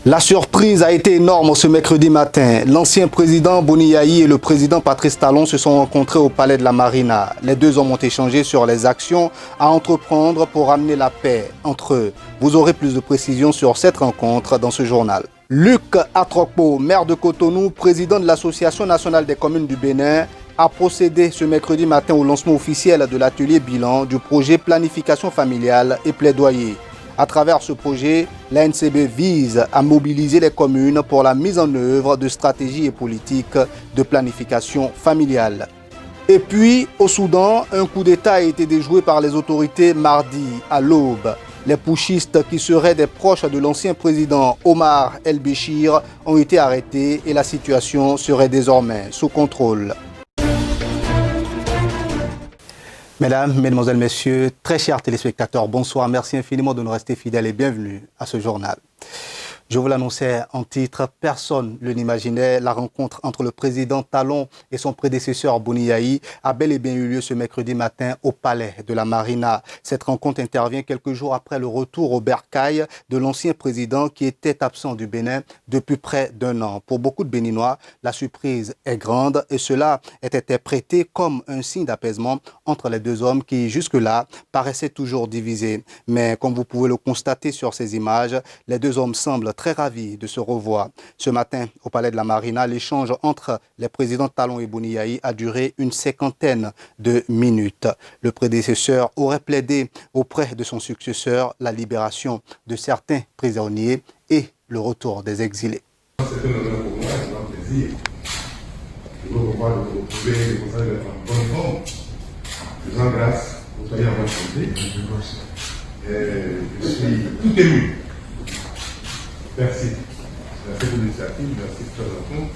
La surprise a été énorme ce mercredi matin. L'ancien président Boni Yayi et le président Patrice Talon se sont rencontrés au palais de la Marina. Les deux hommes ont échangé sur les actions à entreprendre pour amener la paix entre eux. Vous aurez plus de précisions sur cette rencontre dans ce journal. Luc Atrokpo, maire de Cotonou, président de l'Association nationale des communes du Bénin, a procédé ce mercredi matin au lancement officiel de l'atelier bilan du projet planification familiale et plaidoyer. À travers ce projet, l'ANCB vise à mobiliser les communes pour la mise en œuvre de stratégies et politiques de planification familiale. Et puis, au Soudan, un coup d'État a été déjoué par les autorités mardi à l'aube. Les putschistes qui seraient des proches de l'ancien président Omar El-Béchir ont été arrêtés et la situation serait désormais sous contrôle. Mesdames, Mesdemoiselles, Messieurs, très chers téléspectateurs, bonsoir. Merci infiniment de nous rester fidèles et bienvenue à ce journal. Je vous l'annonçais en titre, personne ne l'imaginait. La rencontre entre le président Talon et son prédécesseur Boni Yayi a bel et bien eu lieu ce mercredi matin au palais de la Marina. Cette rencontre intervient quelques jours après le retour au bercail de l'ancien président qui était absent du Bénin depuis près d'un an. Pour beaucoup de Béninois, la surprise est grande et cela est interprété comme un signe d'apaisement entre les deux hommes qui jusque-là paraissaient toujours divisés. Mais comme vous pouvez le constater sur ces images, les deux hommes semblent très ravis de se revoir. Ce matin, au palais de la Marina, l'échange entre les présidents Talon et Boni Yayi a duré une cinquantaine de minutes. Le prédécesseur aurait plaidé auprès de son successeur la libération de certains prisonniers et le retour des exilés. C'est un honneur pour moi, c'est un plaisir. Je veux revoir de vous retrouver, de vous saluer en bonne forme. Je vous en grâce, vous soyez en bonne santé. Je suis tout ému. Merci. Merci pour l'initiative, merci pour la rencontre.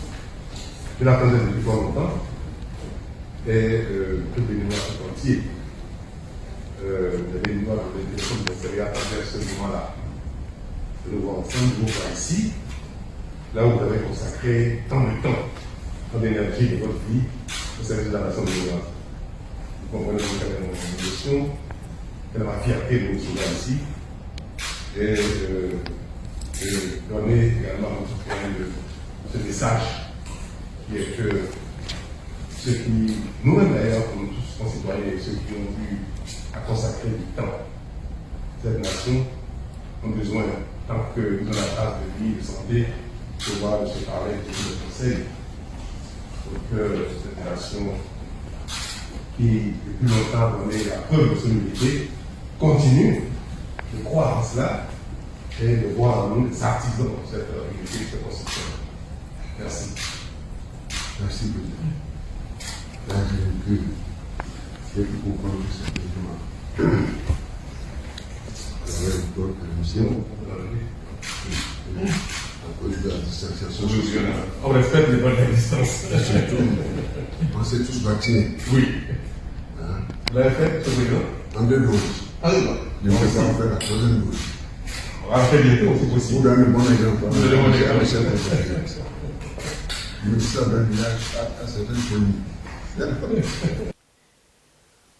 Je l'attendais depuis fort longtemps. Et tout Béninois tout entier. Les Béninois de l'élection de l'Extérieur attendaient ce moment-là. De nous voir ensemble, de vous voir ici, là où vous avez consacré tant de temps, tant d'énergie de votre vie au service de la nation béninoise. Vous comprenez donc quelle est mon émotion, quelle est ma fierté de vous recevoir ici. Et donner également à notre frère ce message qui est que ceux qui, nous-mêmes d'ailleurs, comme tous concitoyens et ceux qui ont eu à consacrer du temps à cette nation, ont besoin, tant qu'ils ont la base de vie, de santé, de pouvoir se parler de ce conseil pour que cette nation qui, depuis longtemps, donnait la preuve de son unité, continue de croire en cela et de voir en nous des artisans de cette unité, de cette constitution. Merci. Merci, président. Là, j'ai pu comprendre que c'est président. Avec votre émission, à cause de la distanciation. On respecte les bonnes distances. On s'est tous vaccinés. Oui. Hein? Vous l'avez fait, ce président? En 2 doses. Ah oui. Je vais faire la 3e dose. On va faire bientôt, c'est possible. Vous donnez le bon exemple. Vous donnez le bon exemple. Le ministère d'un village a certaines communes.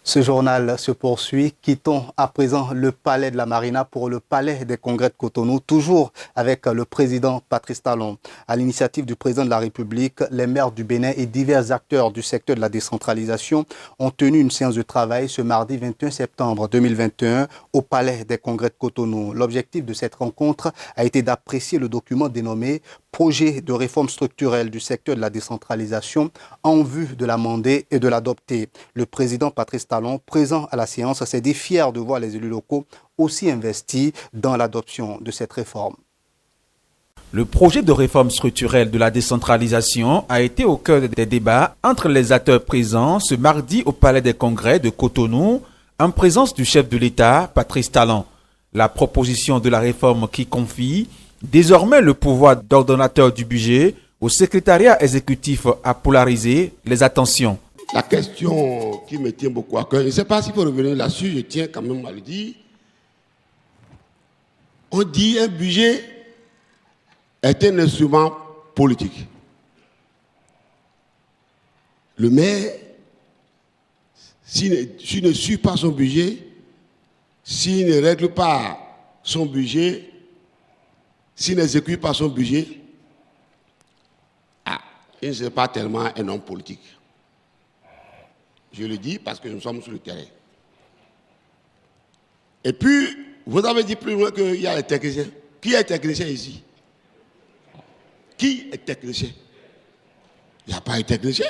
Ce journal se poursuit. Quittons à présent le palais de la Marina pour le palais des congrès de Cotonou, toujours avec le président Patrice Talon. À l'initiative du président de la République, les maires du Bénin et divers acteurs du secteur de la décentralisation ont tenu une séance de travail ce mardi 21 septembre 2021 au palais des congrès de Cotonou. L'objectif de cette rencontre a été d'apprécier le document dénommé Projet de réforme structurelle du secteur de la décentralisation en vue de l'amender et de l'adopter. Le président Patrice Talon, présent à la séance, s'est dit fier de voir les élus locaux aussi investis dans l'adoption de cette réforme. Le projet de réforme structurelle de la décentralisation a été au cœur des débats entre les acteurs présents ce mardi au Palais des Congrès de Cotonou, en présence du chef de l'État, Patrice Talon. La proposition de la réforme qui confie désormais le pouvoir d'ordonnateur du budget au secrétariat exécutif à polariser les attentions. La question qui me tient beaucoup à cœur, je ne sais pas s'il faut revenir là-dessus, je tiens quand même à le dire. On dit un budget est un instrument politique. Le maire, s'il ne suit pas son budget, s'il ne règle pas son budget, s'il n'exécute pas son budget, il ne serait pas tellement un homme politique. Je le dis parce que nous sommes sur le terrain. Et puis, vous avez dit plus loin qu'il y a les techniciens. Qui est technicien ici? Qui est technicien? Il n'y a pas de technicien.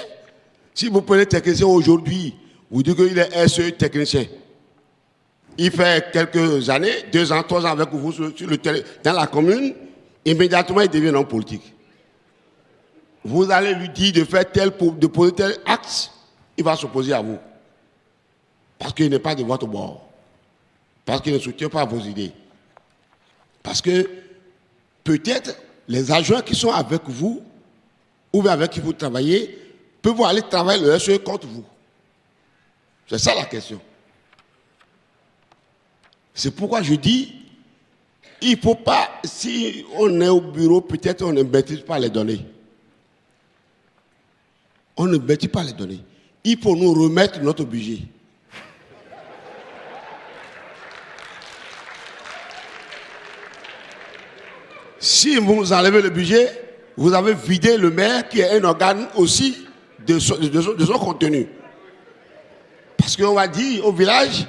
Si vous prenez technicien aujourd'hui, vous dites qu'il est SE technicien. Il fait quelques années, 2 ans, 3 ans avec vous sur le terrain, dans la commune, immédiatement il devient un homme politique. Vous allez lui dire de faire de poser tel acte, il va s'opposer à vous. Parce qu'il n'est pas de votre bord. Parce qu'il ne soutient pas vos idées. Parce que peut-être les agents qui sont avec vous, ou bien avec qui vous travaillez, peuvent aller travailler le SE contre vous. C'est ça la question. C'est pourquoi je dis, il ne faut pas, si on est au bureau, peut-être on ne maîtrise pas les données. On ne maîtrise pas les données. Il faut nous remettre notre budget. Si vous enlevez le budget, vous avez vidé le maire qui est un organe aussi de son contenu. Parce qu'on va dire au village,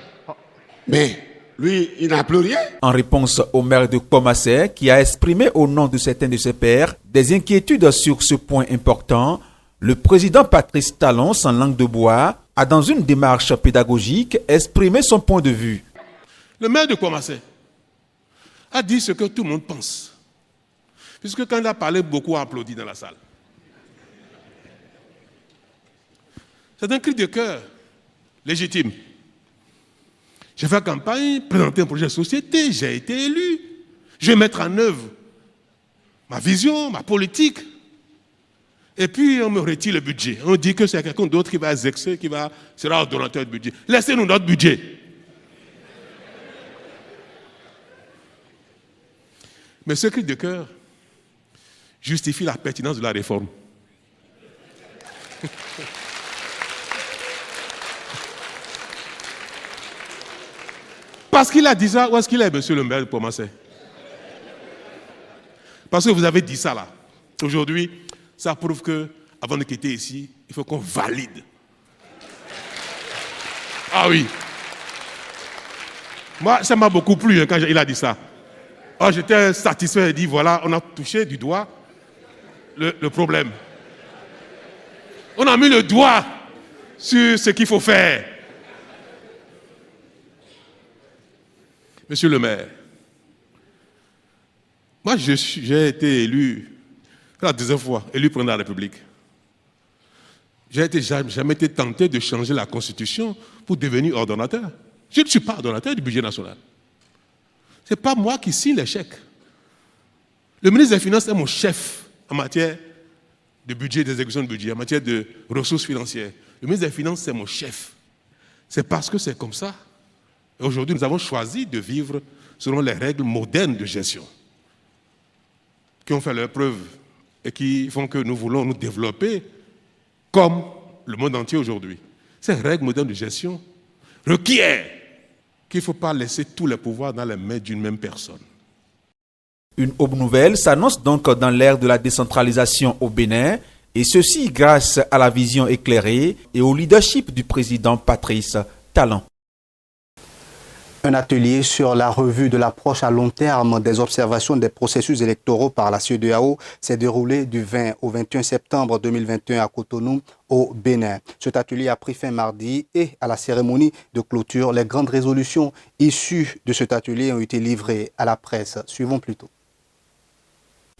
mais lui, il n'a plus rien. En réponse au maire de Kpomassé, qui a exprimé au nom de certains de ses pairs des inquiétudes sur ce point important, le président Patrice Talon, sans langue de bois, a dans une démarche pédagogique exprimé son point de vue. Le maire de Kpomassé a dit ce que tout le monde pense. Puisque quand il a parlé, beaucoup ont applaudi dans la salle. C'est un cri de cœur légitime. J'ai fait campagne, présenté un projet de société, j'ai été élu. Je vais mettre en œuvre ma vision, ma politique. Et puis on me retire le budget. On dit que c'est quelqu'un d'autre qui va exercer, sera ordonnateur de budget. Laissez-nous notre budget. Mais ce cri de cœur justifie la pertinence de la réforme. Parce qu'il a dit ça, où est-ce qu'il est, monsieur le maire de Kpomassé? Parce que vous avez dit ça là. Aujourd'hui, ça prouve que, avant de quitter ici, il faut qu'on valide. Ah oui. Moi, ça m'a beaucoup plu quand il a dit ça. Oh, j'étais satisfait et dit, voilà, on a touché du doigt le problème. On a mis le doigt sur ce qu'il faut faire. Monsieur le maire, moi j'ai été élu, la deuxième fois, élu président de la République. Jamais été tenté de changer la Constitution pour devenir ordonnateur. Je ne suis pas ordonnateur du budget national. Ce n'est pas moi qui signe les chèques. Le ministre des Finances est mon chef en matière de budget, d'exécution de budget, en matière de ressources financières. Le ministre des Finances, c'est mon chef. C'est parce que c'est comme ça. Et aujourd'hui, nous avons choisi de vivre selon les règles modernes de gestion qui ont fait leur preuve et qui font que nous voulons nous développer comme le monde entier aujourd'hui. Ces règles modernes de gestion requièrent qu'il ne faut pas laisser tous les pouvoirs dans les mains d'une même personne. Une aube nouvelle s'annonce donc dans l'ère de la décentralisation au Bénin, et ceci grâce à la vision éclairée et au leadership du président Patrice Talon. Un atelier sur la revue de l'approche à long terme des observations des processus électoraux par la CEDEAO s'est déroulé du 20 au 21 septembre 2021 à Cotonou, au Bénin. Cet atelier a pris fin mardi et à la cérémonie de clôture, les grandes résolutions issues de cet atelier ont été livrées à la presse. Suivons plutôt.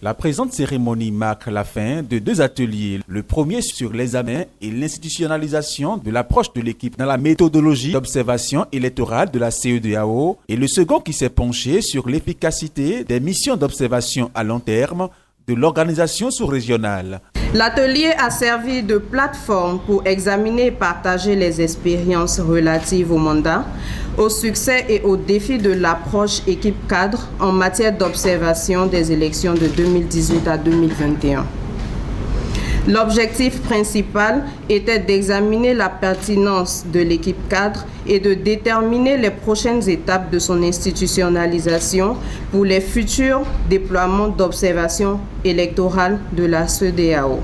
La présente cérémonie marque la fin de 2 ateliers. Le premier sur l'examen et l'institutionnalisation de l'approche de l'équipe dans la méthodologie d'observation électorale de la CEDEAO et le second qui s'est penché sur l'efficacité des missions d'observation à long terme de l'organisation sous-régionale. L'atelier a servi de plateforme pour examiner et partager les expériences relatives au mandat, au succès et aux défis de l'approche équipe cadre en matière d'observation des élections de 2018 à 2021. L'objectif principal était d'examiner la pertinence de l'équipe cadre et de déterminer les prochaines étapes de son institutionnalisation pour les futurs déploiements d'observation électorale de la CEDEAO.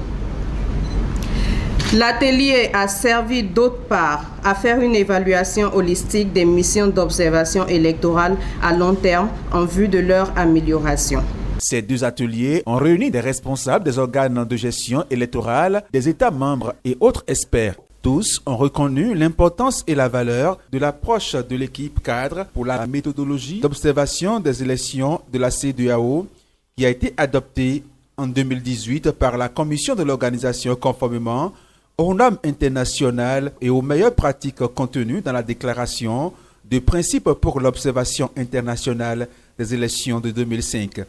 L'atelier a servi d'autre part à faire une évaluation holistique des missions d'observation électorale à long terme en vue de leur amélioration. Ces deux ateliers ont réuni des responsables des organes de gestion électorale, des États membres et autres experts. Tous ont reconnu l'importance et la valeur de l'approche de l'équipe cadre pour la méthodologie d'observation des élections de la CEDEAO qui a été adoptée en 2018 par la Commission de l'organisation conformément aux normes internationales et aux meilleures pratiques contenues dans la déclaration de principes pour l'observation internationale des élections de 2005.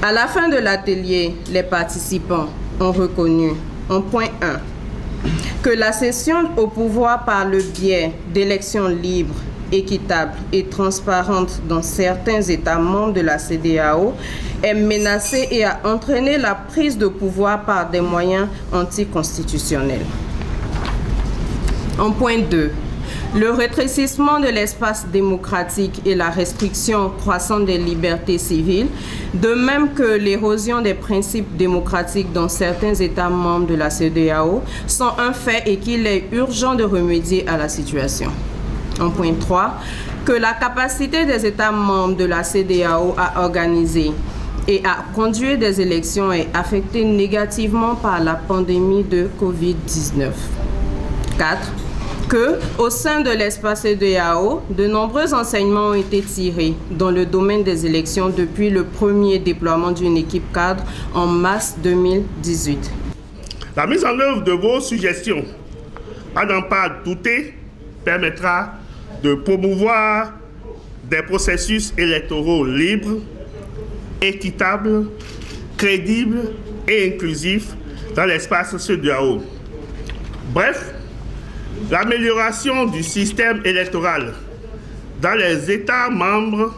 À la fin de l'atelier, les participants ont reconnu, en point 1, que la cession au pouvoir par le biais d'élections libres, équitables et transparentes dans certains États membres de la CEDEAO est menacée et a entraîné la prise de pouvoir par des moyens anticonstitutionnels. En point 2, le rétrécissement de l'espace démocratique et la restriction croissante des libertés civiles, de même que l'érosion des principes démocratiques dans certains États membres de la CEDEAO, sont un fait et qu'il est urgent de remédier à la situation. En point 3, que la capacité des États membres de la CEDEAO à organiser et à conduire des élections est affectée négativement par la pandémie de Covid-19. 4. Que, au sein de l'espace CEDEAO, de nombreux enseignements ont été tirés dans le domaine des élections depuis le premier déploiement d'une équipe cadre en mars 2018. La mise en œuvre de vos suggestions, à n'en pas douter, permettra de promouvoir des processus électoraux libres, équitables, crédibles et inclusifs dans l'espace CEDEAO. Bref, l'amélioration du système électoral dans les États membres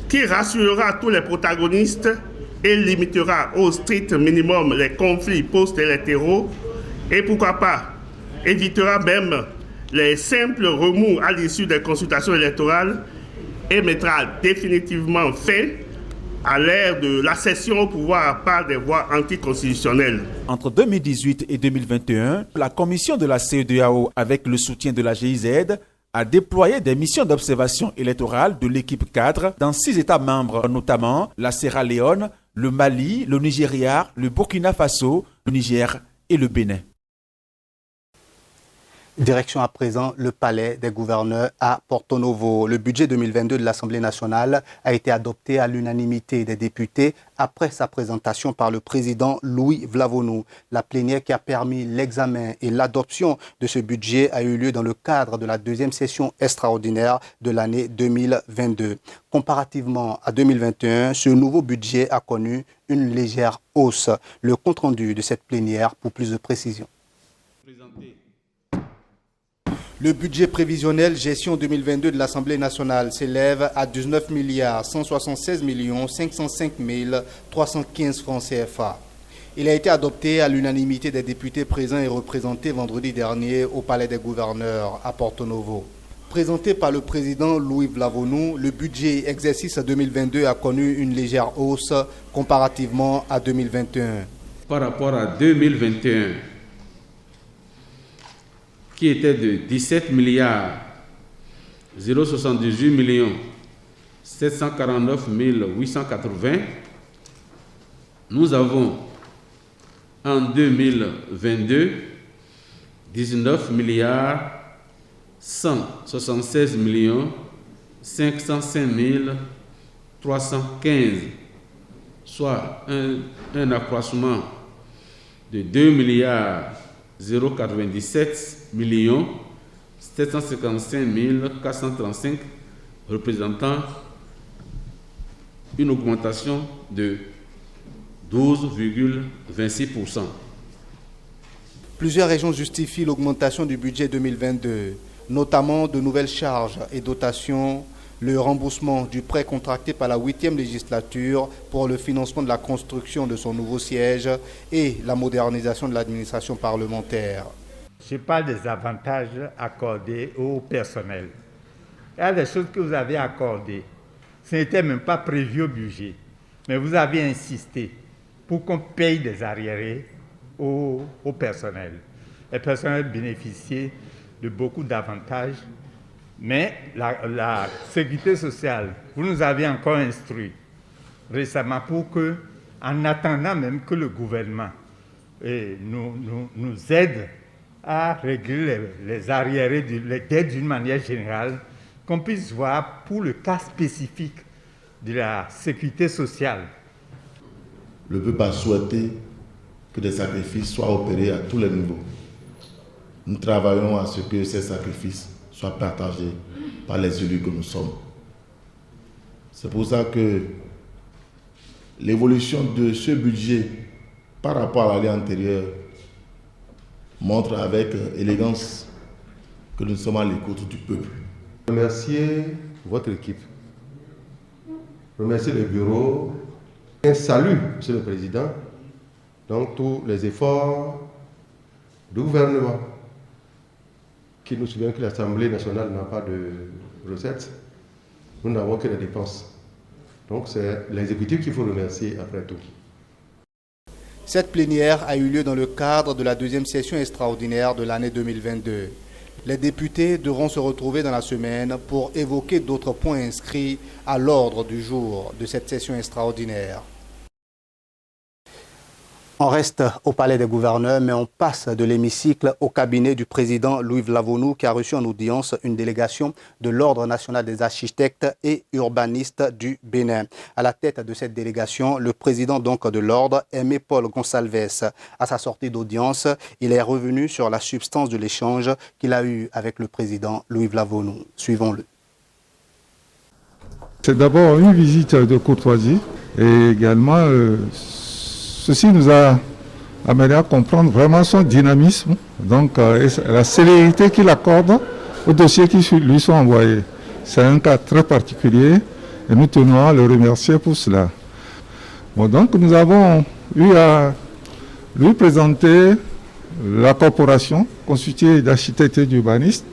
qui rassurera tous les protagonistes et limitera au strict minimum les conflits post-électoraux et pourquoi pas évitera même les simples remous à l'issue des consultations électorales et mettra définitivement fin à l'ère de l'accession au pouvoir par des voies anticonstitutionnelles. Entre 2018 et 2021, la commission de la CEDEAO, avec le soutien de la GIZ, a déployé des missions d'observation électorale de l'équipe cadre dans 6 États membres, notamment la Sierra Leone, le Mali, le Nigeria, le Burkina Faso, le Niger et le Bénin. Direction à présent le palais des gouverneurs à Porto Novo. Le budget 2022 de l'Assemblée nationale a été adopté à l'unanimité des députés après sa présentation par le président Louis Vlavonou. La plénière qui a permis l'examen et l'adoption de ce budget a eu lieu dans le cadre de la deuxième session extraordinaire de l'année 2022. Comparativement à 2021, ce nouveau budget a connu une légère hausse. Le compte-rendu de cette plénière pour plus de précision. Le budget prévisionnel gestion 2022 de l'Assemblée nationale s'élève à 19 176 505 315 francs CFA. Il a été adopté à l'unanimité des députés présents et représentés vendredi dernier au Palais des gouverneurs à Porto Novo. Présenté par le président Louis Vlavonou, le budget exercice 2022 a connu une légère hausse comparativement à 2021. Par rapport à 2021, qui était de 17 078 749 880, nous avons en 2022 19 176 505 315, soit un accroissement de 2 097 755 435, représentant une augmentation de 12,26%. Plusieurs régions justifient l'augmentation du budget 2022, notamment de nouvelles charges et dotations le remboursement du prêt contracté par la 8e législature pour le financement de la construction de son nouveau siège et la modernisation de l'administration parlementaire. Je parle des avantages accordés au personnel. Il y a des choses que vous avez accordées. Ce n'était même pas prévu au budget. Mais vous avez insisté pour qu'on paye des arriérés au personnel. Le personnel bénéficiait de beaucoup d'avantages. Mais la sécurité sociale, vous nous avez encore instruit récemment pour que, en attendant même que le gouvernement nous aide à régler les arriérés, les dettes d'une manière générale, qu'on puisse voir pour le cas spécifique de la sécurité sociale. Le peuple a souhaité que des sacrifices soient opérés à tous les niveaux. Nous travaillons à ce que ces sacrifices soient partagés par les élus que nous sommes. C'est pour ça que l'évolution de ce budget par rapport à l'année antérieure montre avec élégance que nous sommes à l'écoute du peuple. Remercier votre équipe, remercier le bureau, un salut, Monsieur le Président, donc tous les efforts du gouvernement qui nous souvient que l'Assemblée nationale n'a pas de recettes, nous n'avons que des dépenses. Donc c'est l'exécutif qu'il faut remercier après tout. Cette plénière a eu lieu dans le cadre de la deuxième session extraordinaire de l'année 2022. Les députés devront se retrouver dans la semaine pour évoquer d'autres points inscrits à l'ordre du jour de cette session extraordinaire. On reste au palais des gouverneurs, mais on passe de l'hémicycle au cabinet du président Louis Vlavonou qui a reçu en audience une délégation de l'Ordre national des architectes et urbanistes du Bénin. À la tête de cette délégation, le président donc de l'Ordre, Aimé Paul Gonsalves. À sa sortie d'audience, il est revenu sur la substance de l'échange qu'il a eu avec le président Louis Vlavonou. Suivons-le. C'est d'abord une visite de courtoisie et également ceci nous a amené à comprendre vraiment son dynamisme, donc et la célérité qu'il accorde aux dossiers qui lui sont envoyés. C'est un cas très particulier et nous tenons à le remercier pour cela. Bon, donc nous avons eu à lui présenter la corporation constituée d'architectes et d'urbanistes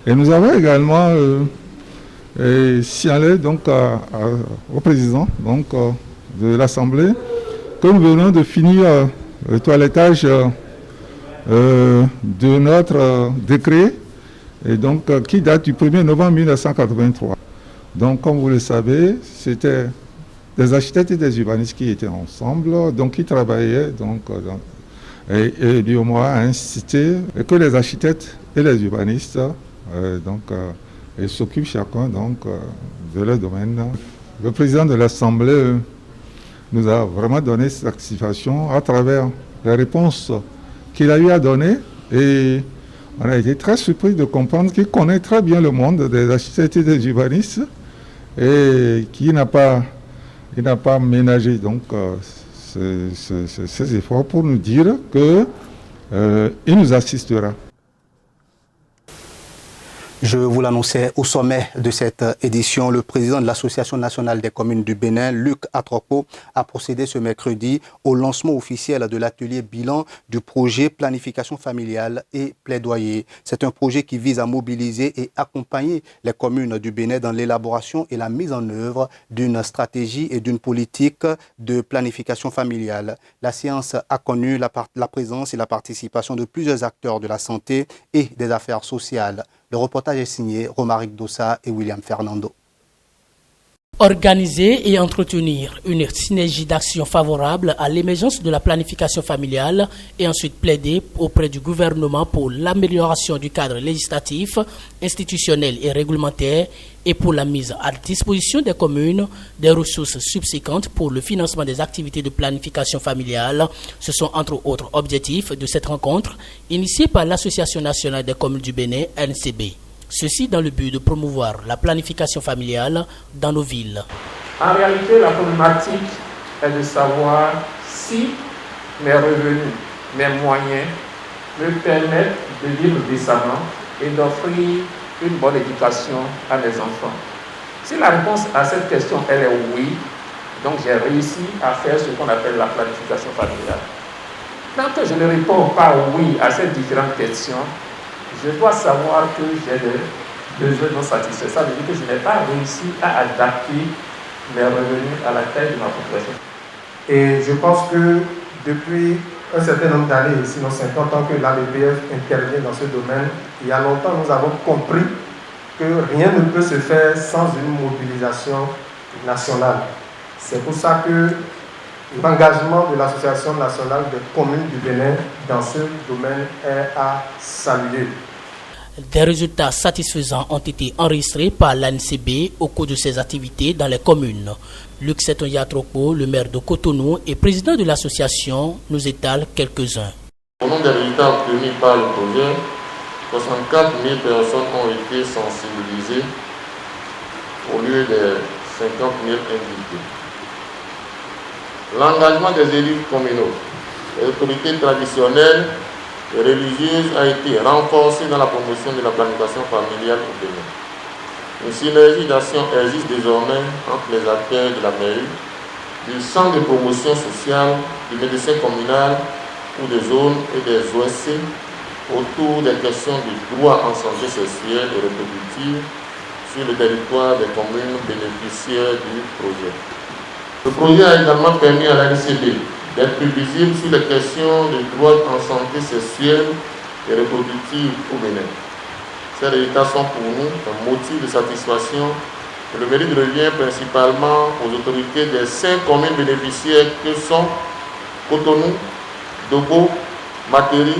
et nous avons également signalé donc, au président donc, de l'Assemblée que nous venons de finir le toilettage de notre décret et donc, qui date du 1er novembre 1983. Donc, comme vous le savez, c'était des architectes et des urbanistes qui étaient ensemble, donc qui travaillaient. Donc, et l'UOMOA a incité que les architectes et les urbanistes s'occupent chacun donc, de leur domaine. Le président de l'Assemblée nous a vraiment donné satisfaction à travers les réponses qu'il a eu à donner et on a été très surpris de comprendre qu'il connaît très bien le monde des architectes et des urbanistes et qu'il n'a pas ménagé donc ces efforts pour nous dire qu'il nous assistera. Je vous l'annonçais au sommet de cette édition, le président de l'Association nationale des communes du Bénin, Luc Atroko, a procédé ce mercredi au lancement officiel de l'atelier bilan du projet planification familiale et plaidoyer. C'est un projet qui vise à mobiliser et accompagner les communes du Bénin dans l'élaboration et la mise en œuvre d'une stratégie et d'une politique de planification familiale. La séance a connu la présence et la participation de plusieurs acteurs de la santé et des affaires sociales. Le reportage est signé Romaric Dossa et William Fernando. Organiser et entretenir une synergie d'action favorable à l'émergence de la planification familiale et ensuite plaider auprès du gouvernement pour l'amélioration du cadre législatif, institutionnel et réglementaire et pour la mise à disposition des communes des ressources subséquentes pour le financement des activités de planification familiale. Ce sont entre autres objectifs de cette rencontre initiée par l'Association nationale des communes du Bénin, NCB. Ceci dans le but de promouvoir la planification familiale dans nos villes. En réalité, la problématique est de savoir si mes revenus, mes moyens me permettent de vivre décemment et d'offrir une bonne éducation à mes enfants. Si la réponse à cette question, elle est oui, donc j'ai réussi à faire ce qu'on appelle la planification familiale. Tant que je ne réponds pas oui à ces différentes questions, je dois savoir que j'ai des besoins non satisfaits. Ça veut dire que je n'ai pas réussi à adapter mes revenus à la taille de ma population. Et je pense que depuis un certain nombre d'années, sinon 50 ans que l'ABPF intervient dans ce domaine, il y a longtemps nous avons compris que rien ne peut se faire sans une mobilisation nationale. C'est pour ça que l'engagement de l'Association nationale des communes du Bénin dans ce domaine est à saluer. Des résultats satisfaisants ont été enregistrés par l'ANCB au cours de ses activités dans les communes. Luc Setonyatropo, le maire de Cotonou et président de l'association, nous étale quelques-uns. Au nom des résultats obtenus par le projet, 64 000 personnes ont été sensibilisées au lieu des 50 000 indiqués. L'engagement des élus communaux, des autorités traditionnelles et religieuses a été renforcé dans la promotion de la planification familiale au Bénin. Une synergie d'action existe désormais entre les acteurs de la mairie, du centre de promotion sociale, du médecin communal ou des zones et des OSC autour des questions du droit en santé sexuelle et reproductive sur le territoire des communes bénéficiaires du projet. Le projet a également permis à l'ANCB d'être plus visible sur les questions du droit en santé sexuelle et reproductive au Bénin. Ces résultats sont pour nous un motif de satisfaction et le mérite revient principalement aux autorités des 5 communes bénéficiaires que sont Cotonou, Dobo, Materi,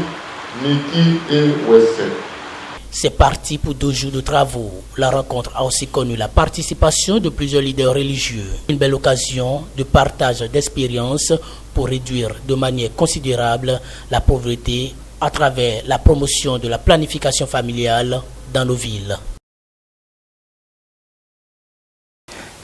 Niki et Ouessé. C'est parti pour 2 jours de travaux. La rencontre a aussi connu la participation de plusieurs leaders religieux. Une belle occasion de partage d'expériences pour réduire de manière considérable la pauvreté à travers la promotion de la planification familiale dans nos villes.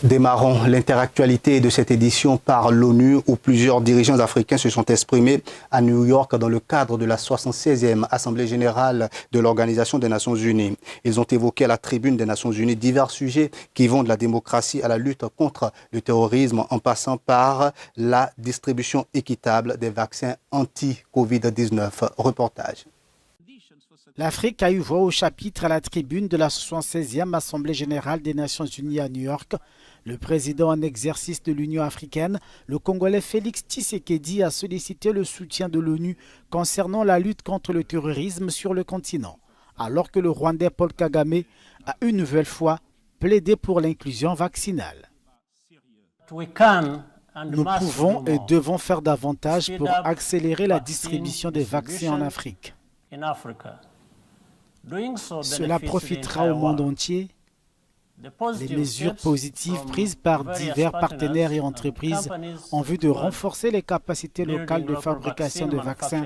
Démarrons l'interactualité de cette édition par l'ONU où plusieurs dirigeants africains se sont exprimés à New York dans le cadre de la 76e Assemblée générale de l'Organisation des Nations Unies. Ils ont évoqué à la tribune des Nations Unies divers sujets qui vont de la démocratie à la lutte contre le terrorisme en passant par la distribution équitable des vaccins anti-Covid-19. Reportage. L'Afrique a eu voix au chapitre à la tribune de la 76e Assemblée générale des Nations unies à New York. Le président en exercice de l'Union africaine, le Congolais Félix Tshisekedi, a sollicité le soutien de l'ONU concernant la lutte contre le terrorisme sur le continent, alors que le Rwandais Paul Kagame a une nouvelle fois plaidé pour l'inclusion vaccinale. Nous pouvons et devons faire davantage pour accélérer la distribution des vaccins en Afrique. Cela profitera au monde entier. Les mesures positives prises par divers partenaires et entreprises en vue de renforcer les capacités locales de fabrication de vaccins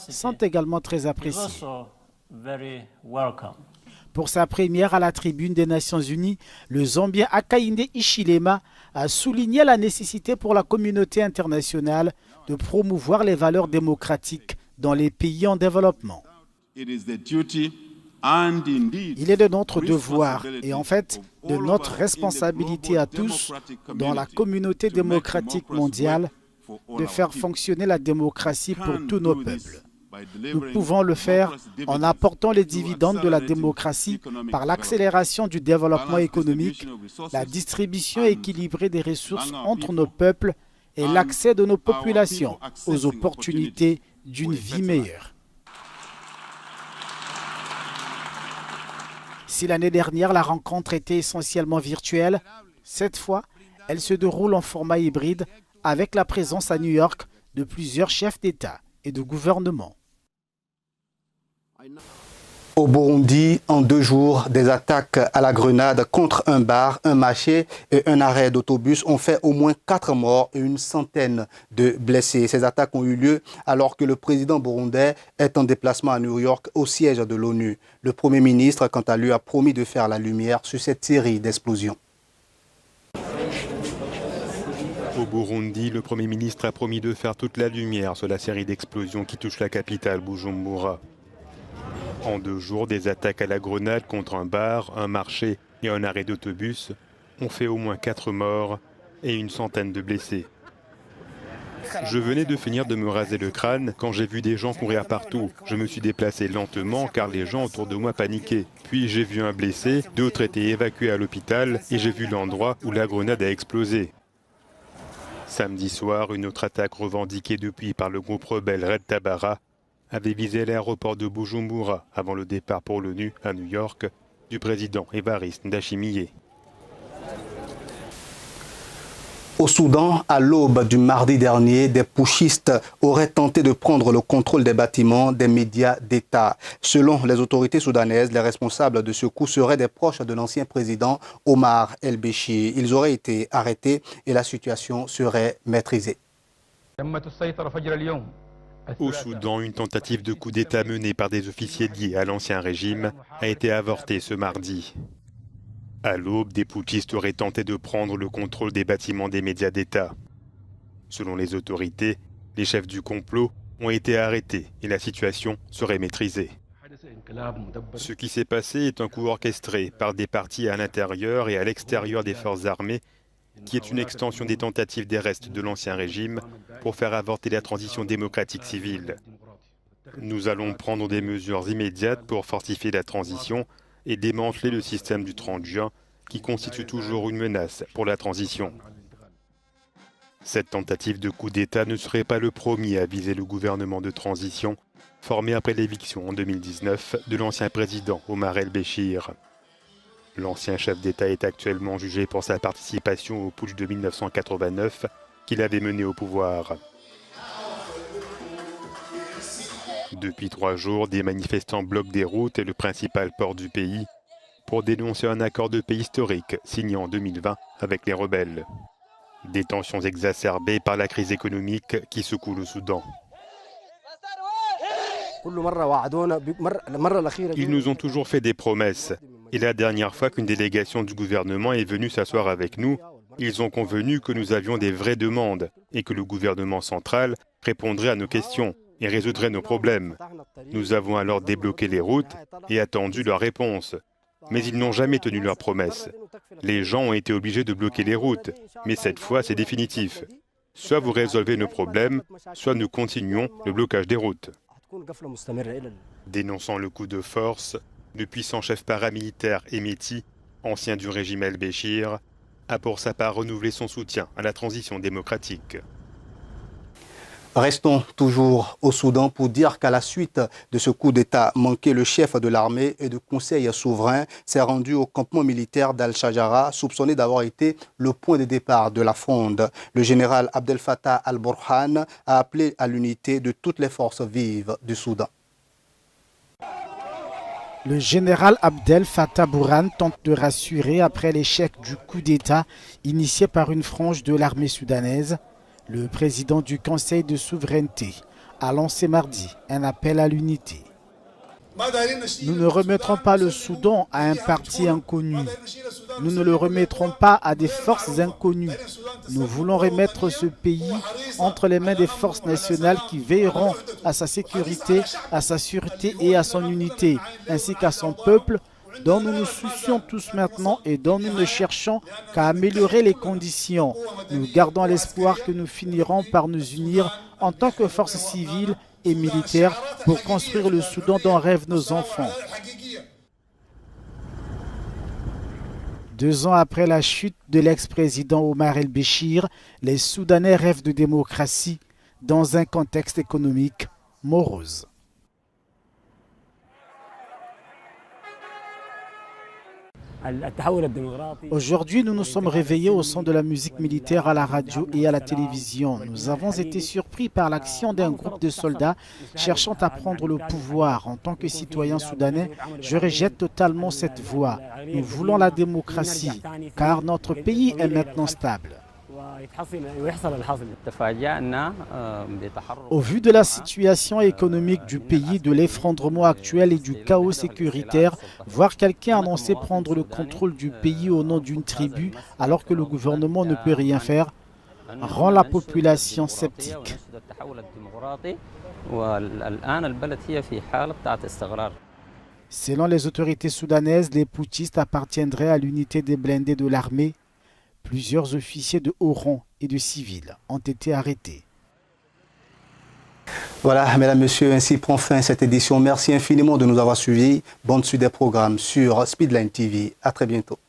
sont également très appréciées. Pour sa première à la tribune des Nations Unies, le Zambien Hakainde Hichilema a souligné la nécessité pour la communauté internationale de promouvoir les valeurs démocratiques dans les pays en développement. Il est de notre devoir et en fait de notre responsabilité à tous dans la communauté démocratique mondiale de faire fonctionner la démocratie pour tous nos peuples. Nous pouvons le faire en apportant les dividendes de la démocratie par l'accélération du développement économique, la distribution équilibrée des ressources entre nos peuples et l'accès de nos populations aux opportunités d'une vie meilleure. Si l'année dernière, la rencontre était essentiellement virtuelle, cette fois, elle se déroule en format hybride avec la présence à New York de plusieurs chefs d'État et de gouvernement. Au Burundi, en 2 jours, des attaques à la grenade contre un bar, un marché et un arrêt d'autobus ont fait au moins 4 morts et une centaine de blessés. Ces attaques ont eu lieu alors que le président burundais est en déplacement à New York au siège de l'ONU. Le Premier ministre, quant à lui, a promis de faire la lumière sur cette série d'explosions. Au Burundi, le Premier ministre a promis de faire toute la lumière sur la série d'explosions qui touche la capitale, Bujumbura. En 2 jours, des attaques à la grenade contre un bar, un marché et un arrêt d'autobus ont fait au moins 4 morts et une centaine de blessés. Je venais de finir de me raser le crâne quand j'ai vu des gens courir partout. Je me suis déplacé lentement car les gens autour de moi paniquaient. Puis j'ai vu un blessé, d'autres étaient évacués à l'hôpital et j'ai vu l'endroit où la grenade a explosé. Samedi soir, une autre attaque revendiquée depuis par le groupe rebelle Red Tabara avait visé l'aéroport de Bujumbura avant le départ pour l'ONU à New York du président Évariste Ndayishimiye. Au Soudan, à l'aube du mardi dernier, des putschistes auraient tenté de prendre le contrôle des bâtiments des médias d'État. Selon les autorités soudanaises, les responsables de ce coup seraient des proches de l'ancien président Omar el-Béchir. Ils auraient été arrêtés et la situation serait maîtrisée. Au Soudan, une tentative de coup d'État menée par des officiers liés à l'ancien régime a été avortée ce mardi. À l'aube, des putschistes auraient tenté de prendre le contrôle des bâtiments des médias d'État. Selon les autorités, les chefs du complot ont été arrêtés et la situation serait maîtrisée. Ce qui s'est passé est un coup orchestré par des partis à l'intérieur et à l'extérieur des forces armées, qui est une extension des tentatives des restes de l'ancien régime pour faire avorter la transition démocratique civile. Nous allons prendre des mesures immédiates pour fortifier la transition et démanteler le système du 30 juin qui constitue toujours une menace pour la transition. Cette tentative de coup d'État ne serait pas le premier à viser le gouvernement de transition formé après l'éviction en 2019 de l'ancien président Omar el-Béchir. L'ancien chef d'État est actuellement jugé pour sa participation au putsch de 1989 qu'il avait mené au pouvoir. Depuis 3 jours, des manifestants bloquent des routes et le principal port du pays pour dénoncer un accord de paix historique signé en 2020 avec les rebelles. Des tensions exacerbées par la crise économique qui secoue le Soudan. Ils nous ont toujours fait des promesses. Et la dernière fois qu'une délégation du gouvernement est venue s'asseoir avec nous, ils ont convenu que nous avions des vraies demandes et que le gouvernement central répondrait à nos questions et résoudrait nos problèmes. Nous avons alors débloqué les routes et attendu leur réponse. Mais ils n'ont jamais tenu leurs promesses. Les gens ont été obligés de bloquer les routes, mais cette fois c'est définitif. Soit vous résolvez nos problèmes, soit nous continuons le blocage des routes. Dénonçant le coup de force, le puissant chef paramilitaire Hemeti, ancien du régime el-Béchir, a pour sa part renouvelé son soutien à la transition démocratique. Restons toujours au Soudan pour dire qu'à la suite de ce coup d'État manqué, le chef de l'armée et du conseil souverain s'est rendu au campement militaire d'Al-Shajara, soupçonné d'avoir été le point de départ de la fronde. Le général Abdel Fattah al-Burhan a appelé à l'unité de toutes les forces vives du Soudan. Le général Abdel Fattah Burhan tente de rassurer après l'échec du coup d'État initié par une frange de l'armée soudanaise. Le président du Conseil de souveraineté a lancé mardi un appel à l'unité. Nous ne remettrons pas le Soudan à un parti inconnu. Nous ne le remettrons pas à des forces inconnues. Nous voulons remettre ce pays entre les mains des forces nationales qui veilleront à sa sécurité, à sa sûreté et à son unité, ainsi qu'à son peuple, dont nous nous soucions tous maintenant et dont nous ne cherchons qu'à améliorer les conditions. Nous gardons l'espoir que nous finirons par nous unir en tant que forces civiles et militaires pour construire le Soudan dont rêvent nos enfants. 2 ans après la chute de l'ex-président Omar el-Béchir, les Soudanais rêvent de démocratie dans un contexte économique morose. Aujourd'hui, nous nous sommes réveillés au son de la musique militaire à la radio et à la télévision. Nous avons été surpris par l'action d'un groupe de soldats cherchant à prendre le pouvoir. En tant que citoyen soudanais, je rejette totalement cette voie. Nous voulons la démocratie, car notre pays est maintenant stable. Au vu de la situation économique du pays, de l'effondrement actuel et du chaos sécuritaire, voir quelqu'un annoncer prendre le contrôle du pays au nom d'une tribu alors que le gouvernement ne peut rien faire, rend la population sceptique. Selon les autorités soudanaises, les putschistes appartiendraient à l'unité des blindés de l'armée Plusieurs officiers de haut rang et de civils ont été arrêtés. Voilà, mesdames, messieurs, ainsi prend fin cette édition. Merci infiniment de nous avoir suivis. Bonne suite des programmes sur Speedline TV. À très bientôt.